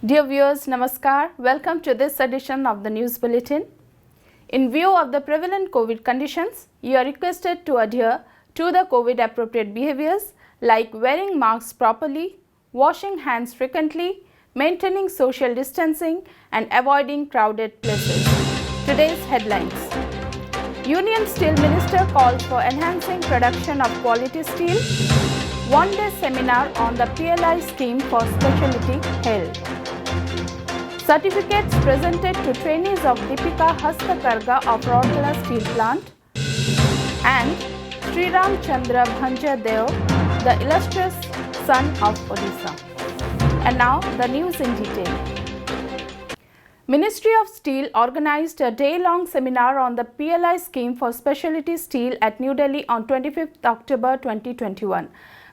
Dear viewers, Namaskar. Welcome to this edition of the News Bulletin. In view of the prevalent COVID conditions, you are requested to adhere to the COVID appropriate behaviors like wearing masks properly, washing hands frequently, maintaining social distancing and avoiding crowded places. Today's headlines. Union Steel Minister calls for enhancing production of quality steel. One-day seminar on the PLI scheme for specialty held. Certificates presented to trainees of Deepika Hastakarga of Rourkela Steel Plant and Sri Ram Chandra Bhanja Deo, the illustrious son of Odisha. And now the news in detail. Ministry of Steel organized a day-long seminar on the PLI scheme for specialty steel at New Delhi on 25th October 2021.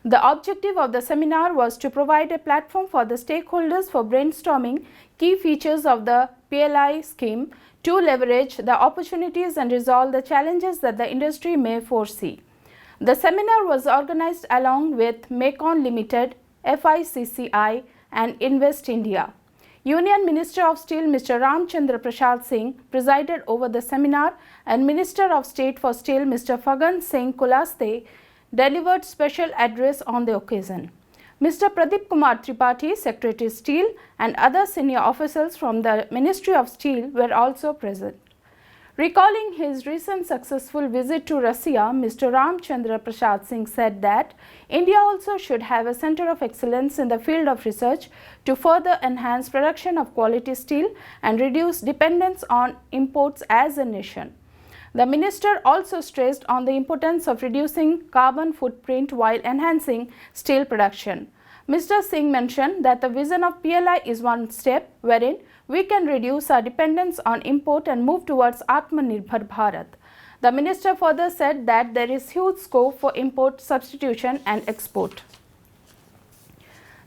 The objective of the seminar was to provide a platform for the stakeholders for brainstorming key features of the PLI scheme to leverage the opportunities and resolve the challenges that the industry may foresee. The seminar was organized along with Mecon Limited, FICCI and Invest India. Union Minister of Steel Mr. Ramchandra Prasad Singh presided over the seminar and Minister of State for Steel Mr. Fagan Singh Kulaste delivered special address on the occasion. Mr. Pradeep Kumar Tripathi, Secretary Steel and other senior officials from the Ministry of Steel were also present. Recalling his recent successful visit to Russia, Mr. Ramchandra Prasad Singh said that India also should have a center of excellence in the field of research to further enhance production of quality steel and reduce dependence on imports as a nation. The minister also stressed on the importance of reducing carbon footprint while enhancing steel production. Mr. Singh mentioned that the vision of PLI is one step wherein we can reduce our dependence on import and move towards Atmanirbhar Bharat. The minister further said that there is huge scope for import substitution and export.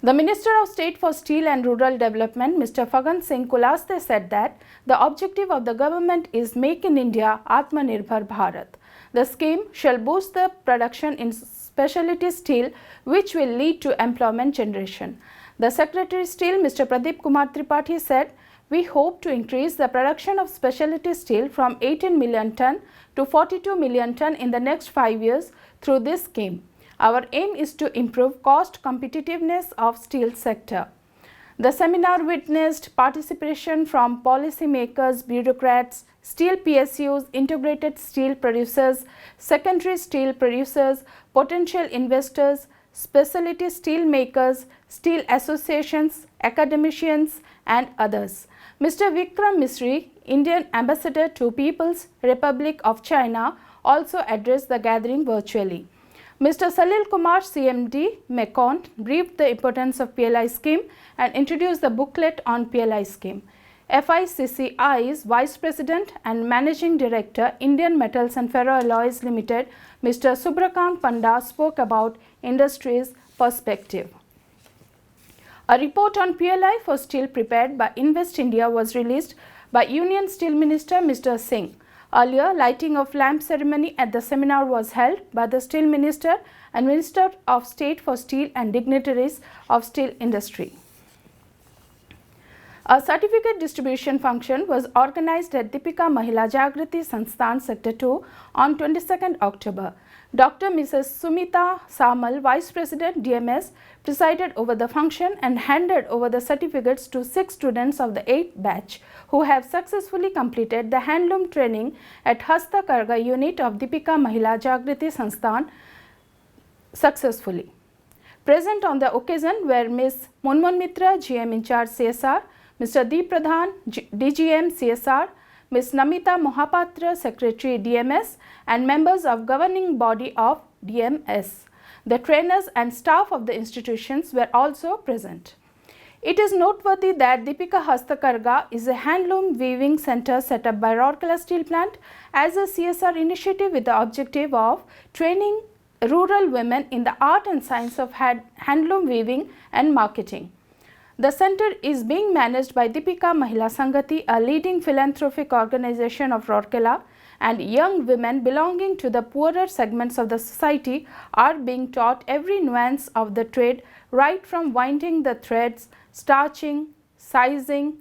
The Minister of State for Steel and Rural Development, Mr. Fagan Singh Kulaste, said that the objective of the government is Make in India Atmanirbhar Bharat. The scheme shall boost the production in specialty steel, which will lead to employment generation. The Secretary Steel, Mr. Pradeep Kumar Tripathi, said, "We hope to increase the production of specialty steel from 18 million ton to 42 million ton in the next 5 years through this scheme. Our aim is to improve cost competitiveness of steel sector." The seminar witnessed participation from policymakers, bureaucrats, steel PSUs, integrated steel producers, secondary steel producers, potential investors, specialty steel makers, steel associations, academicians and others. Mr. Vikram Misri, Indian Ambassador to People's Republic of China, also addressed the gathering virtually. Mr. Salil Kumar, CMD, Mecon, briefed the importance of PLI scheme and introduced the booklet on PLI scheme. FICCI's Vice President and Managing Director, Indian Metals and Ferroalloys Limited, Mr. Subrakant Panda, spoke about industry's perspective. A report on PLI for steel prepared by Invest India was released by Union Steel Minister Mr. Singh. Earlier, lighting of lamp ceremony at the seminar was held by the Steel Minister and Minister of State for Steel and dignitaries of steel industry. A certificate distribution function was organized at Deepika Mahila Jagriti Sansthan Sector 2 on 22nd October. Dr. Mrs. Sumita Samal, Vice President DMS, presided over the function and handed over the certificates to 6 students of the 8th batch who have successfully completed the handloom training at Hastakarga unit of Deepika Mahila Jagriti Sansthan successfully. Present on the occasion were Ms. Munmun Mitra, GM in charge CSR, Mr. D. Pradhan, DGM CSR, Ms. Namita Mohapatra, Secretary DMS and members of governing body of DMS. The trainers and staff of the institutions were also present. It is noteworthy that Deepika Hastakarga is a handloom weaving center set up by Rourkela Steel Plant as a CSR initiative with the objective of training rural women in the art and science of handloom weaving and marketing. The center is being managed by Deepika Mahila Sangati, a leading philanthropic organization of Rourkela, and young women belonging to the poorer segments of the society are being taught every nuance of the trade, right from winding the threads, starching, sizing,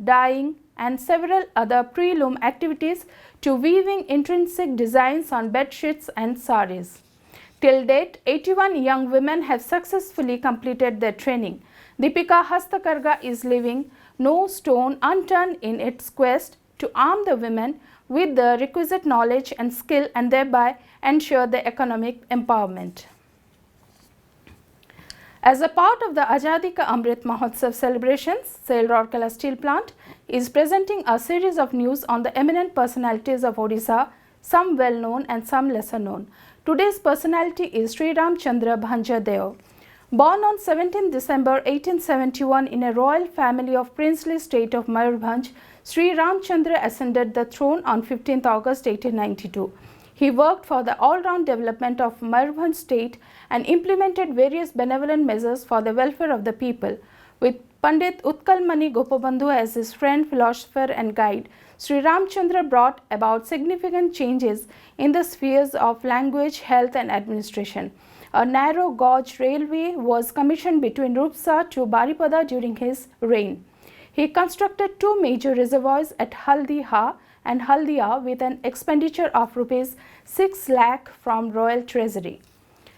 dyeing and several other pre-loom activities to weaving intrinsic designs on bedsheets and saris. Till date, 81 young women have successfully completed their training. Deepika Hastakarga is leaving no stone unturned in its quest to arm the women with the requisite knowledge and skill and thereby ensure their economic empowerment. As a part of the Azadi Ka Amrit Mahotsav celebrations, SAIL Rourkela Steel Plant is presenting a series of news on the eminent personalities of Odisha, some well known and some lesser known. Today's personality is Sri Ramchandra Bhanja Deo. Born on 17 December 1871 in a royal family of princely state of Mayurbhanj, Sri Ramchandra ascended the throne on 15 August 1892. He worked for the all-round development of Mayurbhanj state and implemented various benevolent measures for the welfare of the people. With Pandit Utkal Mani Gopabandhu as his friend, philosopher and guide, Sri Ramchandra brought about significant changes in the spheres of language, health and administration. A narrow gauge railway was commissioned between Rupsa to Baripada during his reign. He constructed two major reservoirs at Haldiha and Haldia with an expenditure of Rs 6 lakh from royal treasury.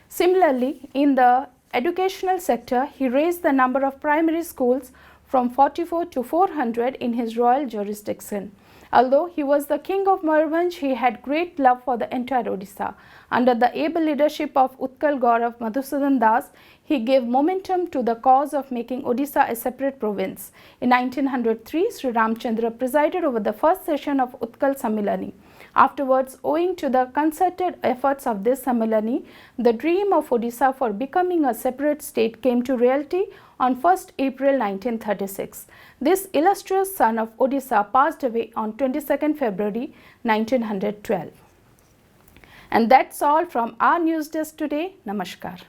Similarly, in the educational sector, he raised the number of primary schools from 44 to 400 in his royal jurisdiction. Although he was the king of Mayurbhanj, he had great love for the entire Odisha. Under the able leadership of Utkal Gaurav Madhusudan Das, he gave momentum to the cause of making Odisha a separate province. In 1903, Sri Ramchandra presided over the first session of Utkal Sammilani. Afterwards, owing to the concerted efforts of this Sammilani, the dream of Odisha for becoming a separate state came to reality on 1st April 1936. This illustrious son of Odisha passed away on 22nd February 1912. And that's all from our news desk today. Namaskar.